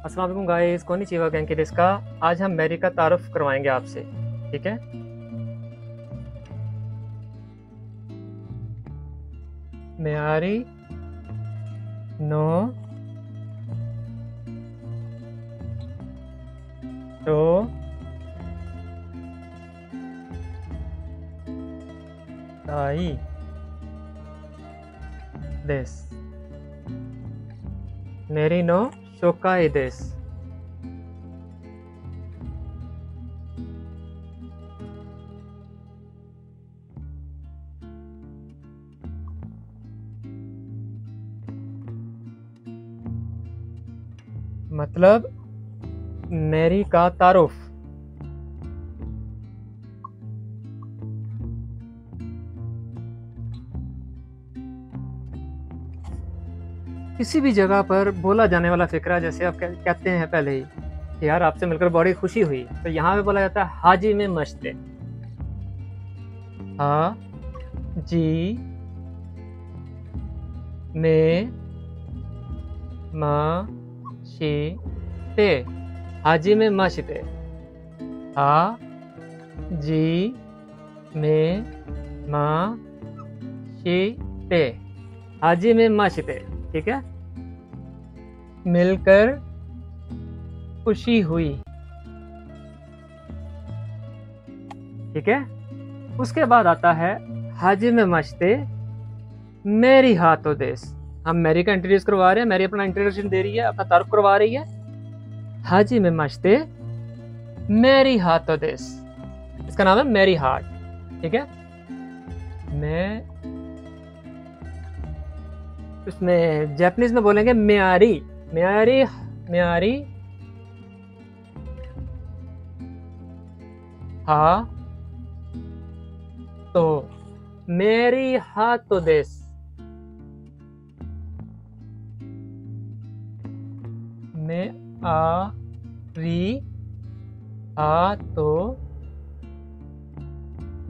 अस्सलाम वालेकुम guys, konnichiwa गेंकी देsu का। आज हम मैरी का तारुफ करवाएंगे आपसे, ठीक है। मेरी नो तो ताई देsu। मेरी नो शोकाई देsu। मतलब मेरी का तारुफ। किसी भी जगह पर बोला जाने वाला फिक्रा, जैसे आप कहते हैं पहले ही कि यार आपसे मिलकर बड़ी खुशी हुई, तो यहाँ पे बोला जाता है हाजी में मश्ते। हा जी में मा शी ते। हाजी में मशते। हा जी में मा शी ते। हाजी में मशते, ठीक है। मिलकर खुशी हुई, ठीक है। उसके बाद आता है हाजी में मशते मेरी हाथों देश। हम मैरी का इंट्रोड्यूस करवा रहे हैं, मैरी अपना इंट्रोडक्शन दे रही है, अपना तारुफ करवा रही है। हाजी में मशते मेरी हाथों देश, इसका नाम है मेरी हार्ट, ठीक है। मैं उसमें जापानीज में बोलेंगे म्यारी। म्यारी म्यारी हा तो मेरी हाथों देश। में आ री हाथों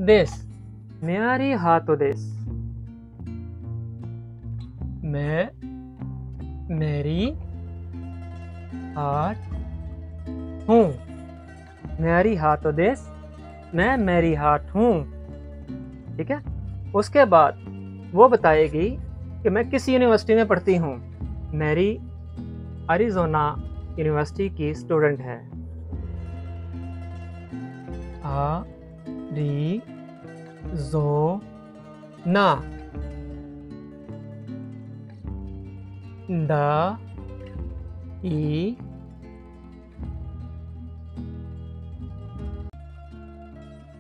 देश। म्यारी हाथों देश। मैं मेरी हार्ट हूँ। मेरी हाथों देश, मैं मेरी हार्ट हूँ, ठीक है। उसके बाद वो बताएगी कि मैं किस यूनिवर्सिटी में पढ़ती हूँ। मैरी अरिज़ोना यूनिवर्सिटी की स्टूडेंट है। अरिज़ोना दा ई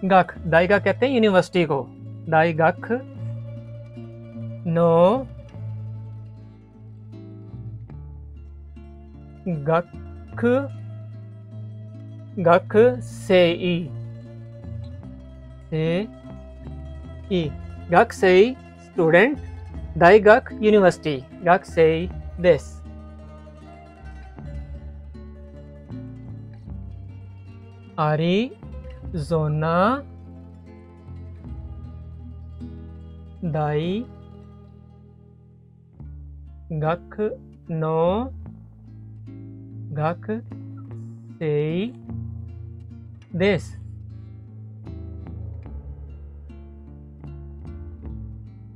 गख। दाई गख कहते हैं यूनिवर्सिटी को। दाई गख नो गख गख से ई गख से स्टूडेंट। दाई गख यूनिवर्सिटी। गख से देश। अरिज़ोना दाई गख नो गख से देश।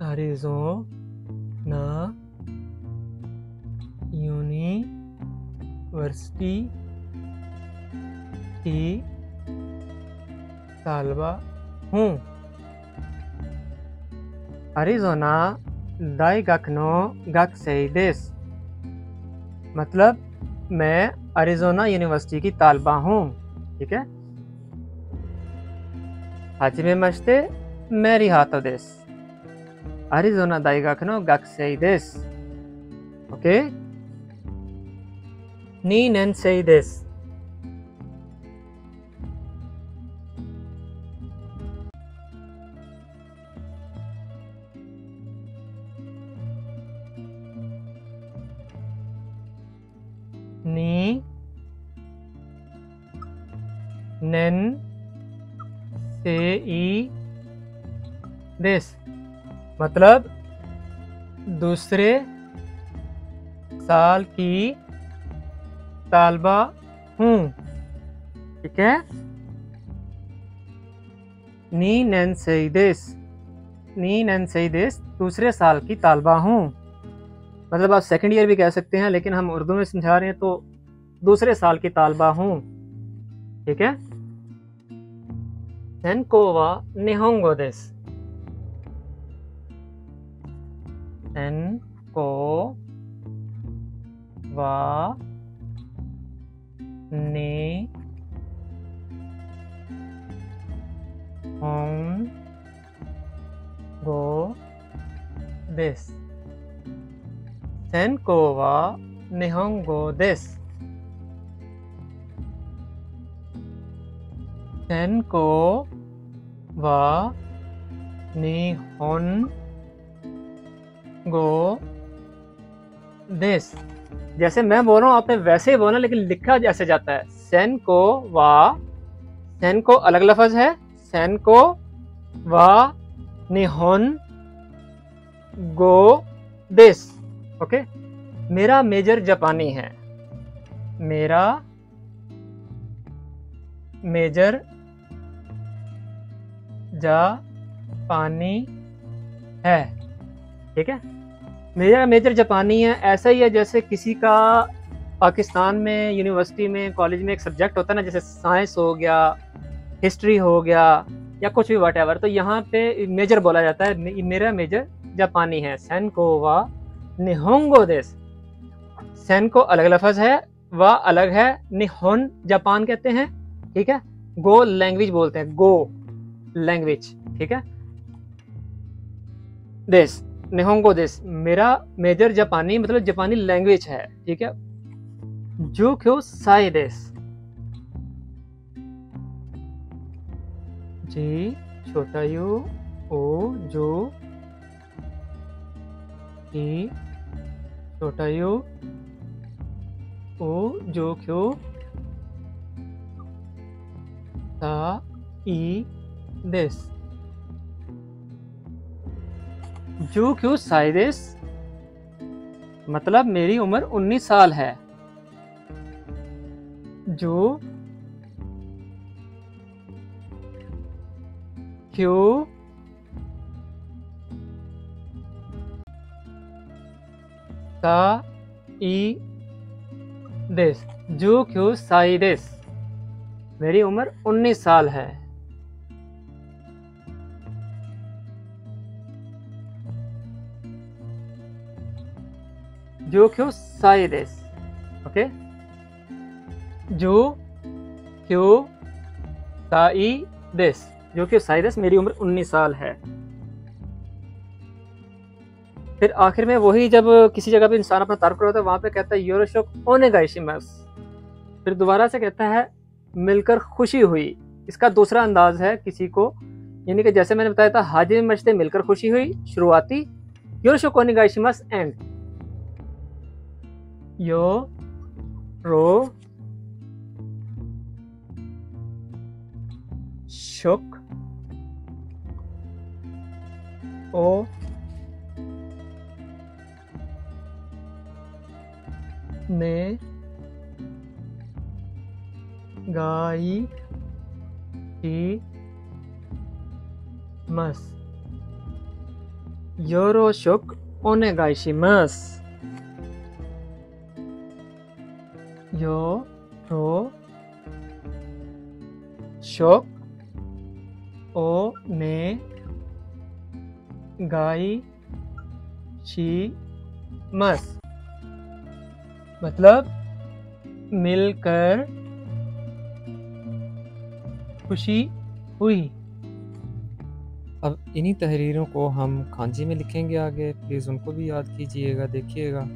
अरिज़ोना यूनिवर्सिटी की तालबा हूँ। अरिज़ोना दाई गख नो गख से देश, मतलब मैं अरिज़ोना यूनिवर्सिटी की तालबा हूँ, ठीक है। हाजी में मशते मेरी हाथों देश। अरिज़ोना दाई गख नो गख से देश, ओके। नी नेन से देश। नी नेन से देश, मतलब दूसरे साल की तालबा हूँ। ठीक है, नी नैनसेइदेस, नी नैनसेइदेस दूसरे साल की तालबा हूँ। मतलब आप सेकंड ईयर भी कह सकते हैं, लेकिन हम उर्दू में समझा रहे हैं तो दूसरे साल की तालबा हूँ। ठीक है, सेनको वा निहोंगो देस, सेनको वा नि होंगो देस, सेनको वा निहोंगो देस, सेनको वा निहोंगो देस। जैसे मैं बोल रहा हूँ आपने वैसे ही बोलना, लेकिन लिखा जैसे जाता है। सेनको वा, सेनको अलग लफ्ज है, सेनको वा निहोन गो देस। ओके, मेरा मेजर जापानी है, मेरा मेजर जापानी है। ठीक है, मेरा मेजर जापानी है। ऐसा ही है जैसे किसी का पाकिस्तान में यूनिवर्सिटी में कॉलेज में एक सब्जेक्ट होता है ना, जैसे साइंस हो गया, हिस्ट्री हो गया, या कुछ भी व्हाटएवर, तो यहाँ पे मेजर बोला जाता है मेरा मेजर जापानी है। सेनको वा निहोंगो देस, सेनको अलग लफ्ज है, वा अलग है, निहोन जापान कहते हैं। ठीक है, गो लैंग्वेज बोलते हैं, गो लैंग्वेज। ठीक है, देश निहोंगो देश, मेरा मेजर जापानी मतलब जापानी लैंग्वेज है। ठीक है, जो क्यों साई देश, जी छोटा यू ओ जो ई छोटा यू ओ जो क्यों सा ई देश, जो क्यों साई देश मतलब मेरी उम्र 19 साल है। जो क्यों सा ई देश, जो क्यों साई देश मेरी उम्र 19 साल है। जो क्यों साई देश, ओके, जो क्यों साई देश, जो क्यों साई देश मेरी उम्र 19 साल है। फिर आखिर में वही, जब किसी जगह पे इंसान अपना तारुफ करता है वहां पे कहता है योरोशोक ओनेगाइशिमास। फिर दोबारा से कहता है मिलकर खुशी हुई। इसका दूसरा अंदाज है किसी को, यानी कि जैसे मैंने बताया था हाजिर मचते मिलकर खुशी हुई शुरुआती, योरोशोक ओनेगाइशिमास एंड यो रो शोक ओ ने गाई की मस, योरोशोक ओनेगाइशिमास, यो रो शोक ओ ने गाई शी मस मतलब मिलकर खुशी हुई। अब इन्हीं तहरीरों को हम खांजी में लिखेंगे आगे, प्लीज़ उनको भी याद कीजिएगा, देखिएगा।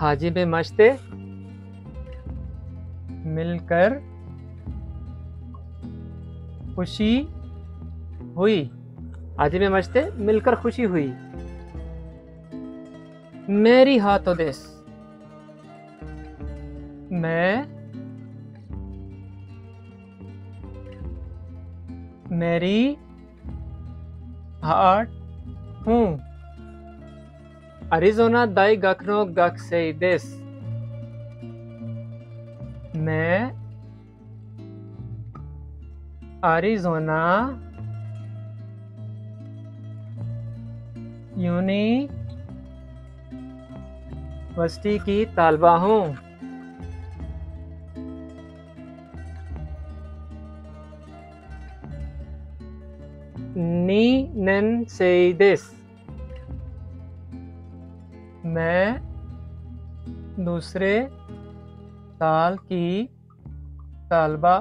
हाजी में मश्ते मिलकर खुशी हुई। हाजी में मश्ते मिलकर खुशी हुई। मेरी हाथों देश, मैं मेरी हार्ट हूँ। अरिजोना दाई गखनो गख से देश, मैं अरिजोना यूनिवर्सिटी की तालबा हूँ। नी नन से देश, मैं दूसरे साल की तालबा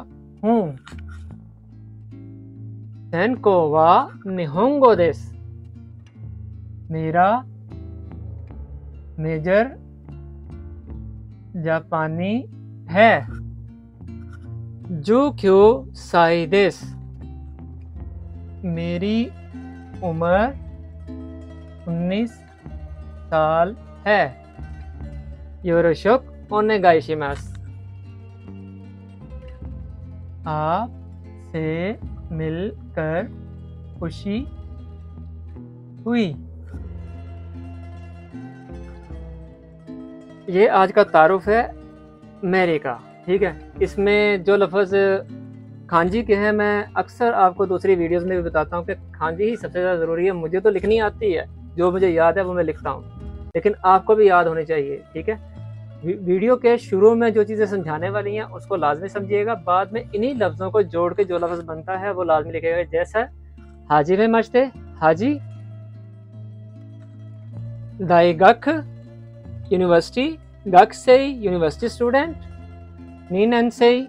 हूँ। सेनको वा निहोंगो देश, मेरा मेजर जापानी है। जुक्यो साई देश, मेरी उम्र 19 साल है। योरोशोक ओनेगाइशिमास, आप से मिलकर खुशी हुई। ये आज का तारुफ है मेरी का, ठीक है। इसमें जो लफ्ज़ खांजी के हैं, मैं अक्सर आपको दूसरी वीडियोस में भी बताता हूँ कि खांजी ही सबसे ज़्यादा ज़रूरी है। मुझे तो लिखनी आती है, जो मुझे याद है वो मैं लिखता हूँ, लेकिन आपको भी याद होनी चाहिए, ठीक है। वीडियो के शुरू में जो चीज़ें समझाने वाली हैं उसको लाजमी समझिएगा, बाद में इन्हीं लफ्ज़ों को जोड़ के जो लफ्ज़ बनता है वो लाजमी लिखेगा। जैसा हाजी में मश्ते, हाजी दाई गख यूनिवर्सिटी, गख से यूनिवर्सिटी स्टूडेंट, नीन से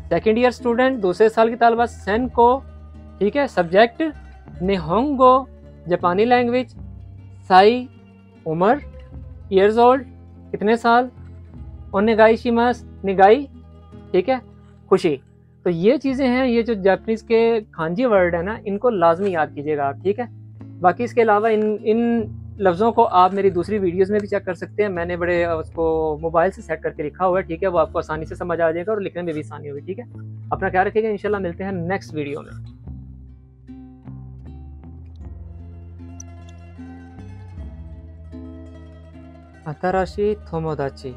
सेकेंड ईयर स्टूडेंट, दूसरे साल की तालबा, सेन को, ठीक है, सब्जेक्ट निहोंगो जापानी लैंग्वेज, साई उम्र, ईयर्स ओल्ड कितने साल, ओनेगाई शिमास निगाई, ठीक है, खुशी। तो ये चीज़ें हैं, ये जो जापानीज के खांजी वर्ड है ना, इनको लाजमी याद कीजिएगा आप, ठीक है। बाकी इसके अलावा इन लफ्ज़ों को आप मेरी दूसरी वीडियोस में भी चेक कर सकते हैं। मैंने बड़े उसको मोबाइल से सेट करके लिखा हुआ है, ठीक है। वो आपको आसानी से समझ आ जाएगा और लिखने में भी आसानी होगी, ठीक है। अपना ख्याल रखिएगा, इंशाल्लाह मिलते हैं नेक्स्ट वीडियो में। अताराशी तोमोदाची,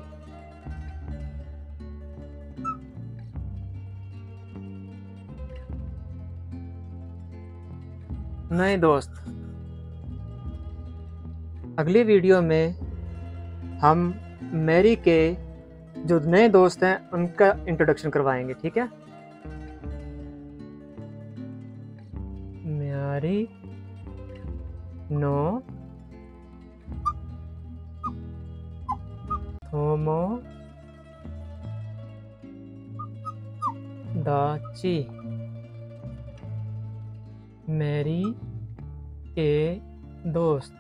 नए दोस्त। अगली वीडियो में हम मेरी के जो नए दोस्त हैं उनका इंट्रोडक्शन करवाएंगे, ठीक है। म्यारी नो तोमो दाची, मेरी के दोस्त।